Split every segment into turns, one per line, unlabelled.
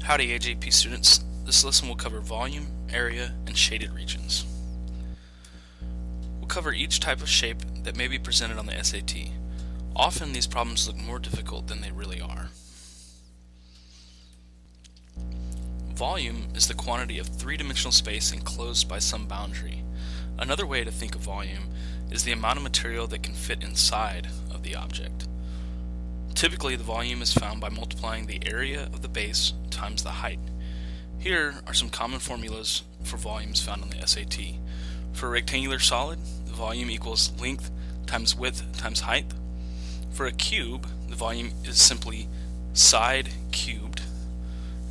Howdy AJP students, this lesson will cover volume, area, and shaded regions. We'll cover each type of shape that may be presented on the SAT. Often these problems look more difficult than they really are. Volume is the quantity of three-dimensional space enclosed by some boundary. Another way to think of volume is the amount of material that can fit inside of the object. Typically, the volume is found by multiplying the area of the base times the height. Here are some common formulas for volumes found on the SAT. For a rectangular solid, the volume equals length times width times height. For a cube, the volume is simply side cubed.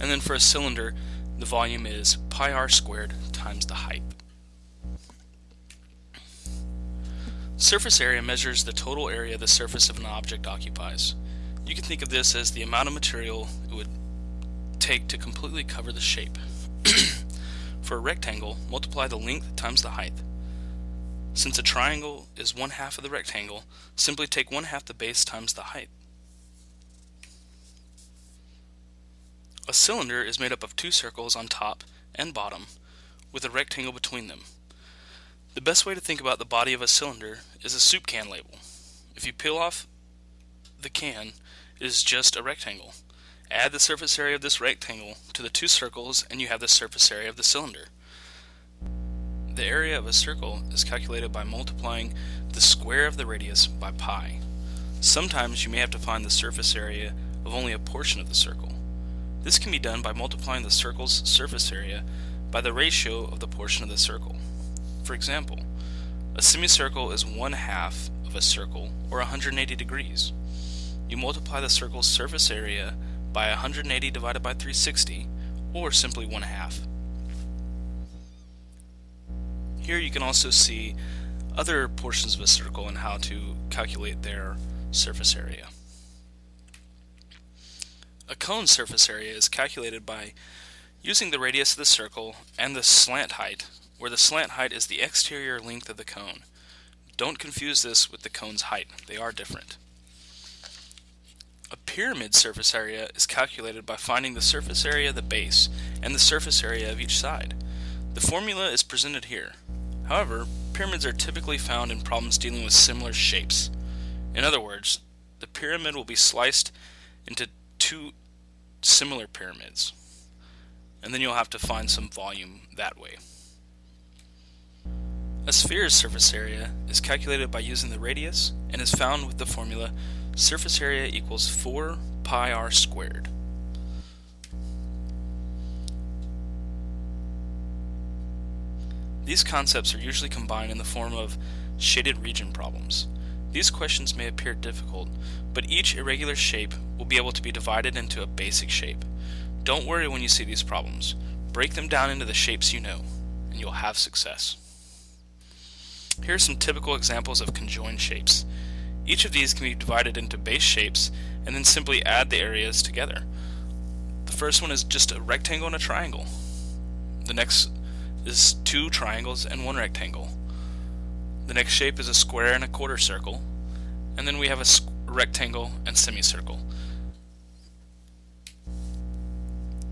And then for a cylinder, the volume is pi r squared times the height. Surface area measures the total area the surface of an object occupies. You can think of this as the amount of material it would take to completely cover the shape. For a rectangle, multiply the length times the height. Since a triangle is 1/2 of the rectangle, simply take 1/2 the base times the height. A cylinder is made up of two circles on top and bottom, with a rectangle between them. The best way to think about the body of a cylinder is a soup can label. If you peel off the can, it is just a rectangle. Add the surface area of this rectangle to the two circles and you have the surface area of the cylinder. The area of a circle is calculated by multiplying the square of the radius by pi. Sometimes you may have to find the surface area of only a portion of the circle. This can be done by multiplying the circle's surface area by the ratio of the portion of the circle. For example, a semicircle is 1/2 of a circle, or 180 degrees. You multiply the circle's surface area by 180 divided by 360, or simply 1/2. Here you can also see other portions of a circle and how to calculate their surface area. A cone's surface area is calculated by using the radius of the circle and the slant height, where the slant height is the exterior length of the cone. Don't confuse this with the cone's height. They are different. A pyramid surface area is calculated by finding the surface area of the base and the surface area of each side. The formula is presented here. However, pyramids are typically found in problems dealing with similar shapes. In other words, the pyramid will be sliced into two similar pyramids, and then you'll have to find some volume that way. A sphere's surface area is calculated by using the radius and is found with the formula surface area equals 4 pi r squared. These concepts are usually combined in the form of shaded region problems. These questions may appear difficult, but each irregular shape will be able to be divided into a basic shape. Don't worry when you see these problems. Break them down into the shapes you know, and you'll have success. Here are some typical examples of conjoined shapes. Each of these can be divided into base shapes and then simply add the areas together. The first one is just a rectangle and a triangle. The next is two triangles and one rectangle. The next shape is a square and a quarter circle, and then we have a rectangle and semicircle.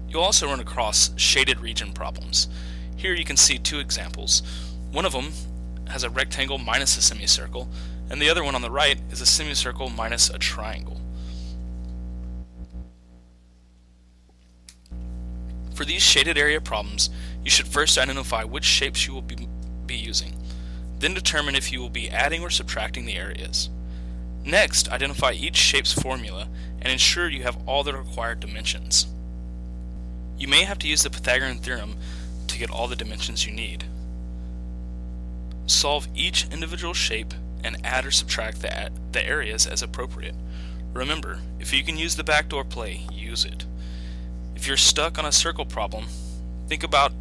You'll also run across shaded region problems. Here you can see two examples. One of them has a rectangle minus a semicircle, and the other one on the right is a semicircle minus a triangle. For these shaded area problems, you should first identify which shapes you will be using. Then determine if you will be adding or subtracting the areas. Next, identify each shape's formula and ensure you have all the required dimensions. You may have to use the Pythagorean theorem to get all the dimensions you need. Solve each individual shape and add or subtract the areas as appropriate. Remember, if you can use the backdoor play, use it. If you're stuck on a circle problem, think about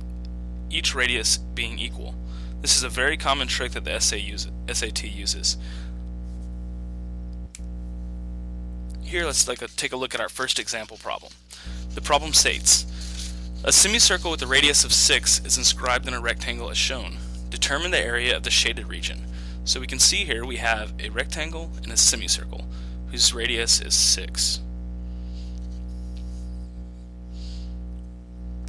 each radius being equal. This is a very common trick that the SAT uses. Here, let's take a look at our first example problem. The problem states, a semicircle with a radius of 6 is inscribed in a rectangle as shown. Determine the area of the shaded region. So we can see here we have a rectangle and a semicircle whose radius is 6.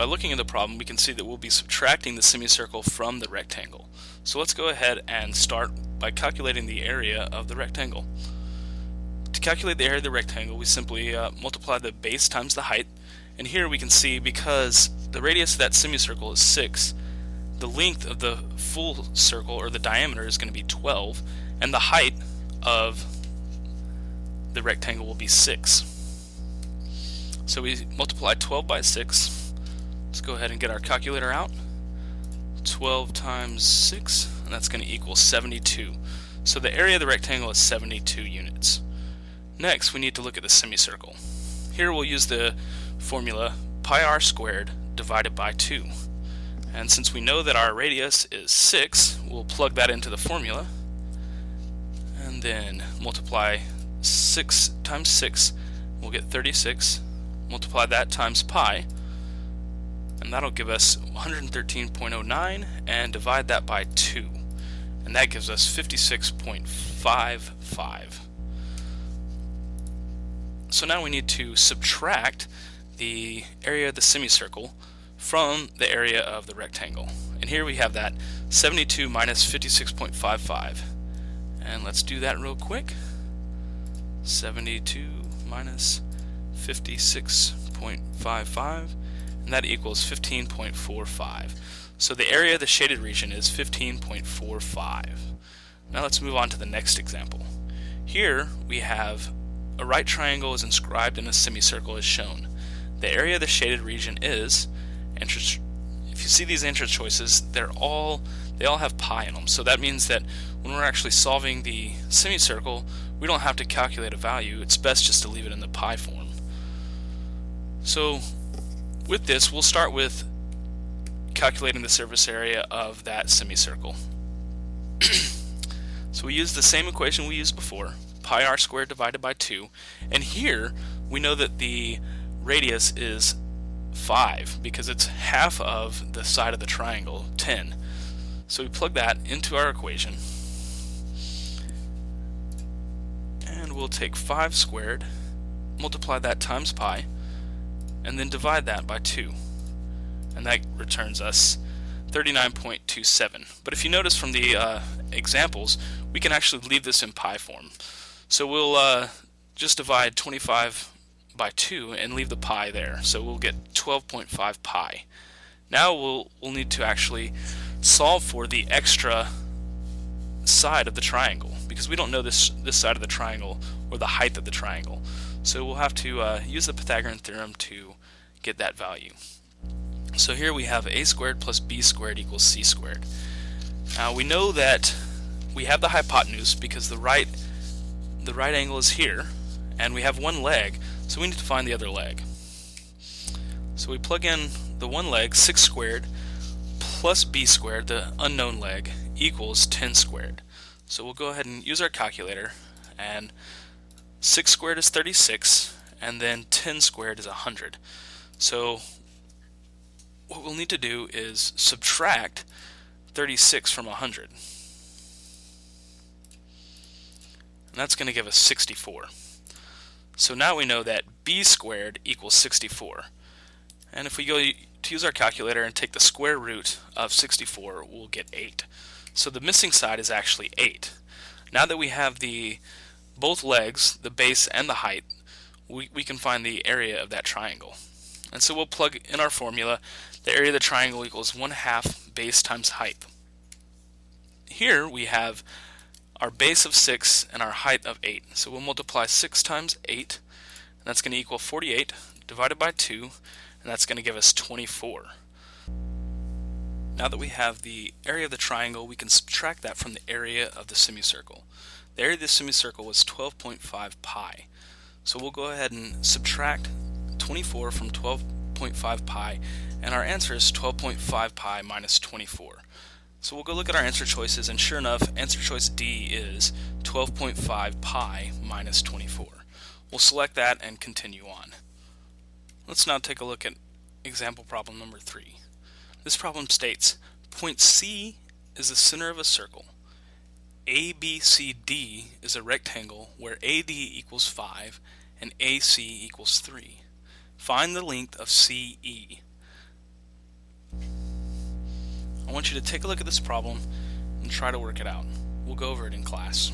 By looking at the problem, we can see that we'll be subtracting the semicircle from the rectangle. So let's go ahead and start by calculating the area of the rectangle. To calculate the area of the rectangle, we simply multiply the base times the height, and here we can see because the radius of that semicircle is 6, the length of the full circle, or the diameter, is going to be 12, and the height of the rectangle will be 6. So we multiply 12 by 6. Let's go ahead and get our calculator out. 12 times 6, and that's going to equal 72. So the area of the rectangle is 72 units. Next, we need to look at the semicircle. Here we'll use the formula pi r squared divided by 2. And since we know that our radius is 6, we'll plug that into the formula and then multiply 6 times 6, we'll get 36. Multiply that times pi, and that'll give us 113.09, and divide that by 2, and that gives us 56.55. So now we need to subtract the area of the semicircle from the area of the rectangle. And here we have that 72 minus 56.55. And let's do that real quick. 72 minus 56.55, and that equals 15.45. So the area of the shaded region is 15.45. Now let's move on to the next example. Here we have a right triangle is inscribed in a semicircle as shown. The area of the shaded region is, if you see these answer choices, they all have pi in them. So that means that when we're actually solving the semicircle, we don't have to calculate a value. It's best just to leave it in the pi form. So with this, we'll start with calculating the surface area of that semicircle. So we use the same equation we used before, pi r squared divided by 2, and here we know that the radius is 5 because it's half of the side of the triangle, 10. So we plug that into our equation, and we'll take 5 squared, multiply that times pi, and then divide that by 2, and that returns us 39.27. But if you notice from the examples, we can actually leave this in pi form. So we'll just divide 25 by 2 and leave the pi there. So we'll get 12.5 pi. Now we'll need to actually solve for the extra side of the triangle, because we don't know this side of the triangle or the height of the triangle. So we'll have to use the Pythagorean theorem to get that value. So here we have a squared plus b squared equals c squared. Now we know that we have the hypotenuse because the right angle is here, and we have one leg, so we need to find the other leg. So we plug in the one leg, 6 squared, plus b squared, the unknown leg, equals 10 squared. So we'll go ahead and use our calculator, and 6 squared is 36, and then 10 squared is 100. So what we'll need to do is subtract 36 from 100. And that's going to give us 64. So now we know that b squared equals 64. And if we go to use our calculator and take the square root of 64, we'll get 8. So the missing side is actually 8. Now that we have both legs, the base and the height, we can find the area of that triangle. And so we'll plug in our formula. The area of the triangle equals 1/2 base times height. Here we have our base of 6 and our height of 8. So we'll multiply 6 times 8, and that's going to equal 48, divided by 2, and that's going to give us 24. Now that we have the area of the triangle, we can subtract that from the area of the semicircle. The area of the semicircle was 12.5 pi. So we'll go ahead and subtract 24 from 12.5 pi, and our answer is 12.5 pi minus 24. So we'll go look at our answer choices, and sure enough, answer choice D is 12.5 pi minus 24. We'll select that and continue on. Let's now take a look at example problem number 3. This problem states, point C is the center of a circle. ABCD is a rectangle where AD equals 5 and AC equals 3. Find the length of CE. I want you to take a look at this problem and try to work it out. We'll go over it in class.